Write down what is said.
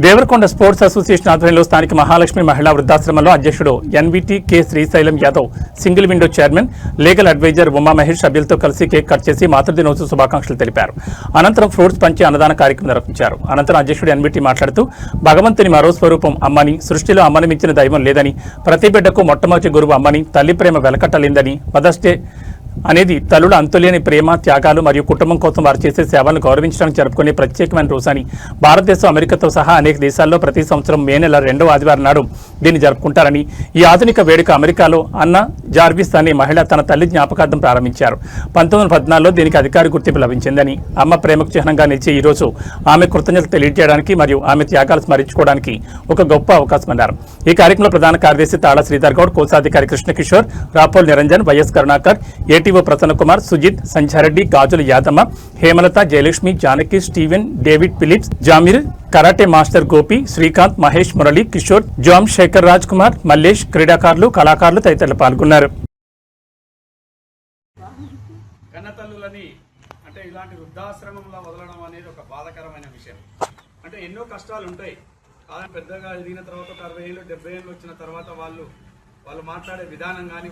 Devarakonda sports association ఆధ్వర్యంలో స్థానిక మహాలక్ష్మి మహిళా వృద్ధాశ్రమంలో అధ్యక్షుడు NVT K Srisailam Yadav, single window chairman, legal adviser Uma Mahesh సభ్యులతో కలిసి కేక్ కట్ చేసి మాతృదినోత్సవ శుభాకాంక్షలు తెలిపారు. అనంతరం ఫ్రూట్స్ పంచి అన్నదాన కార్యక్రమం నిర్వహించారు. అనంతరం అధ్యక్షుడు ఎన్విటి మాట్లాడుతూ భగవంతుని మరో స్వరూపం అమ్మని, సృష్టిలో అమ్మని మించిన దైవం లేదని, ప్రతి బిడ్డకు మొట్టమొదటి గురువు అమ్మని, తల్లి ప్రేమ వెలకట్టలేందని, మదర్స్ డే అనేది తల్లుల అంతులేని ప్రేమ, త్యాగాలు మరియు కుటుంబం కోసం వారు చేసే సేవలను గౌరవించడానికి జరుపుకునే ప్రత్యేకమైన రోజని భారతదేశం, అమెరికాతో సహా అనేక దేశాల్లో ప్రతి సంవత్సరం మే నెల 2వ ఆదివారం నాడు దీన్ని జరుపుకుంటారని, ఈ ఆధునిక వేడుక అమెరికాలో అన్న జార్విస్ అనే మహిళ తన తల్లి జ్ఞాపకార్థం ప్రారంభించారు. 1914లో దీనికి అధికారిక గుర్తింపు లభించిందని, అమ్మ ప్రేమకు చిహ్నంగా నిలిచే ఈ రోజు ఆమె కృతజ్ఞతలు తెలియజేయడానికి మరియు ఆమె త్యాగాలు స్మరించుకోవడానికి ఒక గొప్ప అవకాశం అన్నారు. ఈ కార్యక్రమంలో ప్రధాన కార్యదర్శి తాళ శ్రీధర్ గౌడ్, కోశాధికారి Krishnakishore, Rapole Niranjan, YS Karunakar, ATO Prasanna Kumar, Sujith, Sanchareddy, Gajula Yadamma, Hemalatha, Jayalakshmi, Janaki, Steven, David Phillips, Jameer, karate master Gopi, Srikanth, Mahesh, Murali, Kishore, జామ్, శేఖర్ రాజ్ కుమార్, మల్లేష్, క్రీడాకారులు, కళాకారులు తదితరులు పాల్గొన్నారు. కన్నతల్లులని అంటే ఇలాంటి వృద్ధాశ్రమంలో వదలడం అనేది ఒక బాధాకరమైన విషయం. అంటే ఎన్నో కష్టాలు ఉంటాయి. కాలం పెద్దగా ఎదిగిన తర్వాత 60 ఏళ్ళు 70 ఏళ్ళు వచ్చిన తర్వాత వాళ్ళు మాట్లాడే విధానం కానీ